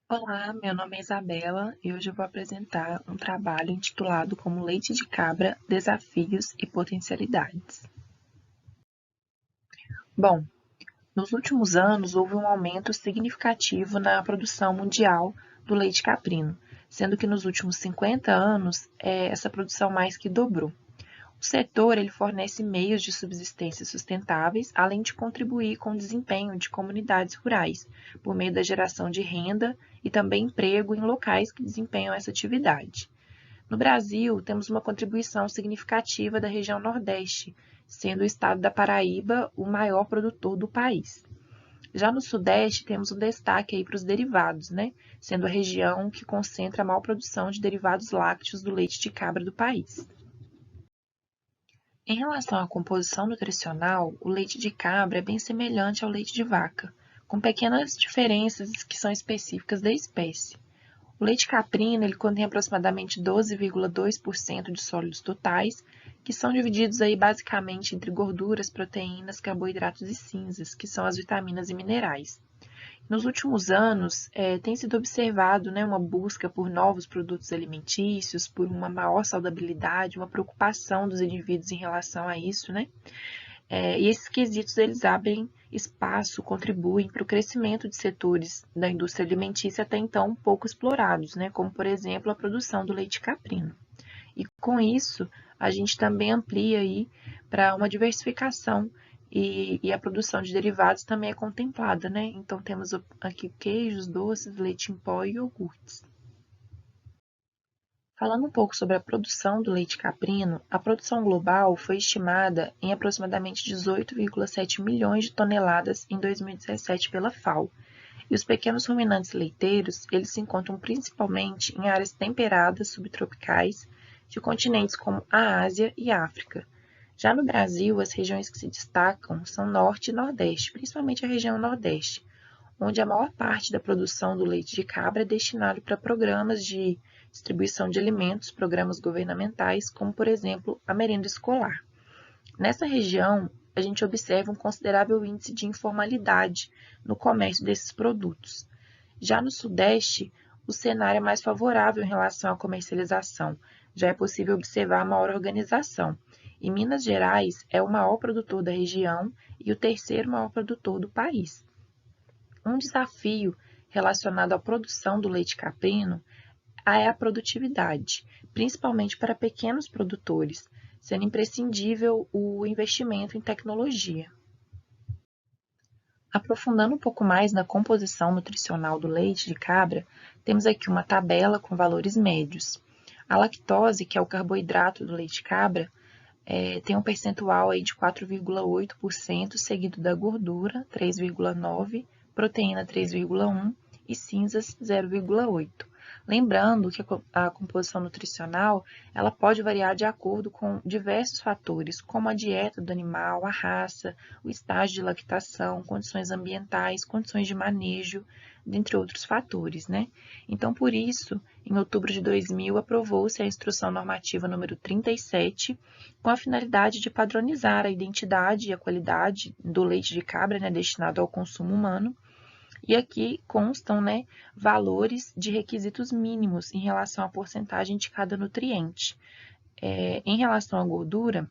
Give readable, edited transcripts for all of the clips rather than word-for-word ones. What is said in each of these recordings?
Olá, meu nome é Isabela e hoje eu vou apresentar um trabalho intitulado como Leite de Cabra, Desafios e Potencialidades. Bom, nos últimos anos houve um aumento significativo na produção mundial do leite caprino, sendo que nos últimos 50 anos essa produção mais que dobrou. O setor ele fornece meios de subsistência sustentáveis, além de contribuir com o desempenho de comunidades rurais, por meio da geração de renda e também emprego em locais que desempenham essa atividade. No Brasil, temos uma contribuição significativa da região Nordeste, sendo o estado da Paraíba o maior produtor do país. Já no Sudeste, temos um destaque aí para os derivados, né? Sendo a região que concentra a maior produção de derivados lácteos do leite de cabra do país. Em relação à composição nutricional, o leite de cabra é bem semelhante ao leite de vaca, com pequenas diferenças que são específicas da espécie. O leite caprino ele contém aproximadamente 12,2% de sólidos totais, que são divididos aí basicamente entre gorduras, proteínas, carboidratos e cinzas, que são as vitaminas e minerais. Nos últimos anos, tem sido observado, né, uma busca por novos produtos alimentícios, por uma maior saudabilidade, uma preocupação dos indivíduos em relação a isso, né? E esses quesitos eles abrem espaço, contribuem para o crescimento de setores da indústria alimentícia até então pouco explorados, né? Como por exemplo a produção do leite caprino. E com isso a gente também amplia aí para uma diversificação e a produção de derivados também é contemplada, né? Então temos aqui queijos, doces, leite em pó e iogurtes. Falando um pouco sobre a produção do leite caprino, a produção global foi estimada em aproximadamente 18,7 milhões de toneladas em 2017 pela FAO. E os pequenos ruminantes leiteiros, eles se encontram principalmente em áreas temperadas subtropicais de continentes como a Ásia e a África. Já no Brasil, as regiões que se destacam são Norte e Nordeste, principalmente a região Nordeste, onde a maior parte da produção do leite de cabra é destinado para programas de distribuição de alimentos, programas governamentais, como, por exemplo, a merenda escolar. Nessa região, a gente observa um considerável índice de informalidade no comércio desses produtos. Já no Sudeste, o cenário é mais favorável em relação à comercialização, já é possível observar maior organização. E Minas Gerais é o maior produtor da região e o terceiro maior produtor do país. Um desafio relacionado à produção do leite caprino é a produtividade, principalmente para pequenos produtores, sendo imprescindível o investimento em tecnologia. Aprofundando um pouco mais na composição nutricional do leite de cabra, temos aqui uma tabela com valores médios. A lactose, que é o carboidrato do leite de cabra, tem um percentual aí de 4,8%, seguido da gordura, 3,9%, proteína 3,1% e cinzas 0,8%. Lembrando que a composição nutricional ela pode variar de acordo com diversos fatores, como a dieta do animal, a raça, o estágio de lactação, condições ambientais, condições de manejo, dentre outros fatores, né? Então, por isso, em outubro de 2000, aprovou-se a Instrução Normativa número 37, com a finalidade de padronizar a identidade e a qualidade do leite de cabra, né, destinado ao consumo humano. E aqui constam, né, valores de requisitos mínimos em relação à porcentagem de cada nutriente. Em relação à gordura,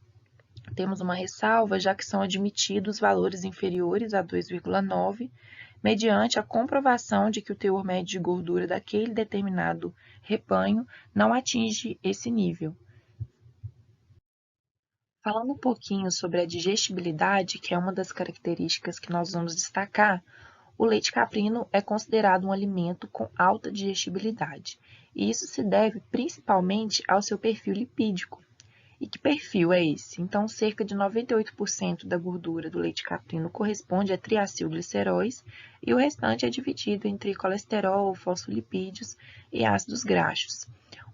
temos uma ressalva, já que são admitidos valores inferiores a 2,9, mediante a comprovação de que o teor médio de gordura daquele determinado rebanho não atinge esse nível. Falando um pouquinho sobre a digestibilidade, que é uma das características que nós vamos destacar, o leite caprino é considerado um alimento com alta digestibilidade, e isso se deve principalmente ao seu perfil lipídico. E que perfil é esse? Então, cerca de 98% da gordura do leite caprino corresponde a triacilgliceróis e o restante é dividido entre colesterol, fosfolipídios e ácidos graxos.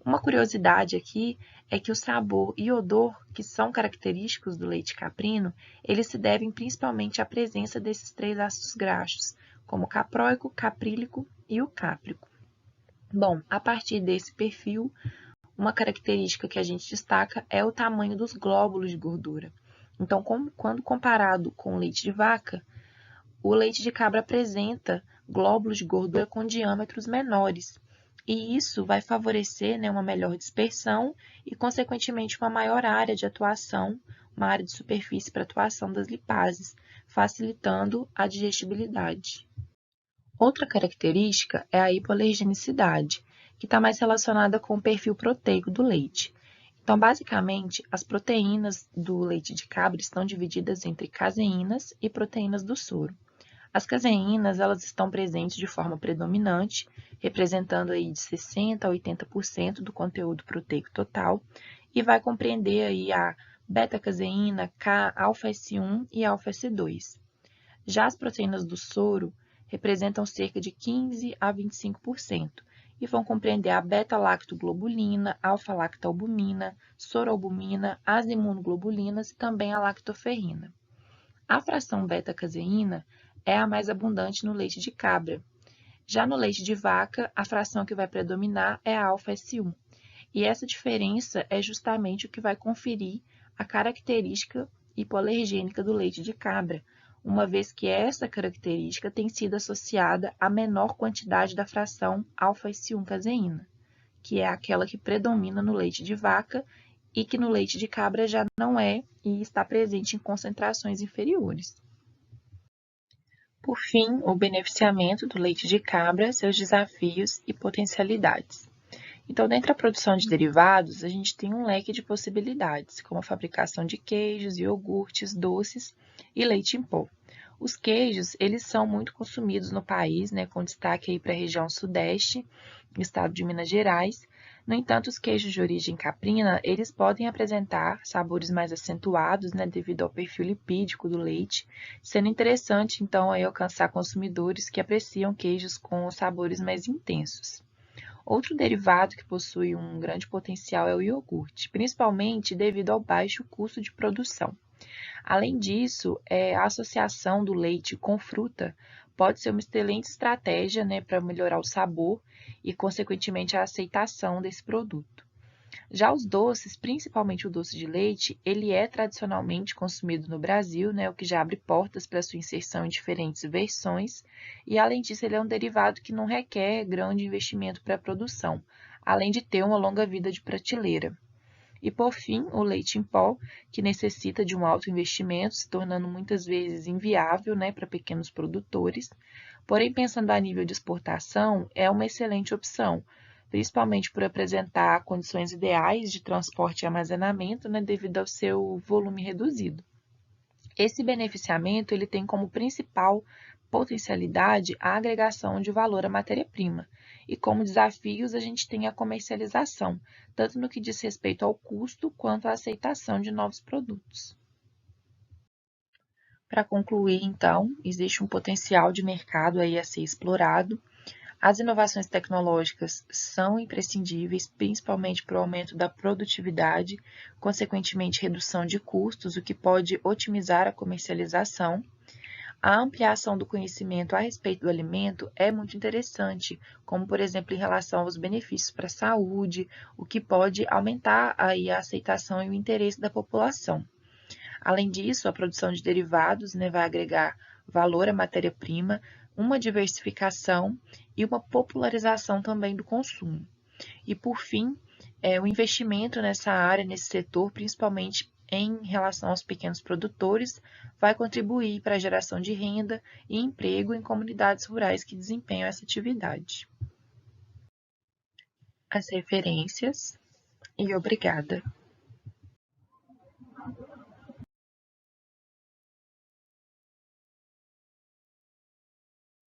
Uma curiosidade aqui é que o sabor e odor que são característicos do leite caprino, eles se devem principalmente à presença desses três ácidos graxos, como o capróico, caprílico e o cáprico. Bom, a partir desse perfil, uma característica que a gente destaca é o tamanho dos glóbulos de gordura. Então, quando comparado com o leite de vaca, o leite de cabra apresenta glóbulos de gordura com diâmetros menores, e isso vai favorecer, né, uma melhor dispersão e, consequentemente, uma maior área de atuação, uma área de superfície para atuação das lipases, facilitando a digestibilidade. Outra característica é a hipoalergenicidade, que está mais relacionada com o perfil proteico do leite. Então, basicamente, as proteínas do leite de cabra estão divididas entre caseínas e proteínas do soro. As caseínas, elas estão presentes de forma predominante, representando aí de 60% a 80% do conteúdo proteico total, e vai compreender aí a beta-caseína, K, alfa-S1 e alfa-S2. Já as proteínas do soro representam cerca de 15% a 25% e vão compreender a beta-lactoglobulina, alfa-lactalbumina, soroalbumina, as imunoglobulinas e também a lactoferrina. A fração beta-caseína é a mais abundante no leite de cabra. Já no leite de vaca, a fração que vai predominar é a alfa-S1. E essa diferença é justamente o que vai conferir a característica hipoalergênica do leite de cabra, uma vez que essa característica tem sido associada à menor quantidade da fração alfa-S1 caseína, que é aquela que predomina no leite de vaca e que no leite de cabra já não é e está presente em concentrações inferiores. Por fim, o beneficiamento do leite de cabra, seus desafios e potencialidades. Então, dentro da produção de derivados, a gente tem um leque de possibilidades, como a fabricação de queijos, iogurtes, doces e leite em pó. Os queijos, eles são muito consumidos no país, né, com destaque aí para a região sudeste, no estado de Minas Gerais. No entanto, os queijos de origem caprina, eles podem apresentar sabores mais acentuados, né, devido ao perfil lipídico do leite, sendo interessante, então, aí, alcançar consumidores que apreciam queijos com sabores mais intensos. Outro derivado que possui um grande potencial é o iogurte, principalmente devido ao baixo custo de produção. Além disso, a associação do leite com fruta pode ser uma excelente estratégia, né, para melhorar o sabor e, consequentemente, a aceitação desse produto. Já os doces, principalmente o doce de leite, ele é tradicionalmente consumido no Brasil, né, o que já abre portas para sua inserção em diferentes versões, e além disso ele é um derivado que não requer grande investimento para a produção, além de ter uma longa vida de prateleira. E por fim, o leite em pó, que necessita de um alto investimento, se tornando muitas vezes inviável, né, para pequenos produtores. Porém, pensando a nível de exportação, é uma excelente opção, principalmente por apresentar condições ideais de transporte e armazenamento, né, devido ao seu volume reduzido. Esse beneficiamento ele tem como principal potencialidade a agregação de valor à matéria-prima, e como desafios a gente tem a comercialização, tanto no que diz respeito ao custo quanto à aceitação de novos produtos. Para concluir, então, existe um potencial de mercado aí a ser explorado. As inovações tecnológicas são imprescindíveis, principalmente para o aumento da produtividade, consequentemente redução de custos, o que pode otimizar a comercialização. A ampliação do conhecimento a respeito do alimento é muito interessante, como por exemplo em relação aos benefícios para a saúde, o que pode aumentar aí a aceitação e o interesse da população. Além disso, a produção de derivados, né, vai agregar valor à matéria-prima, uma diversificação e uma popularização também do consumo. E, por fim, o investimento nessa área, nesse setor, principalmente em relação aos pequenos produtores, vai contribuir para a geração de renda e emprego em comunidades rurais que desempenham essa atividade. As referências e obrigada.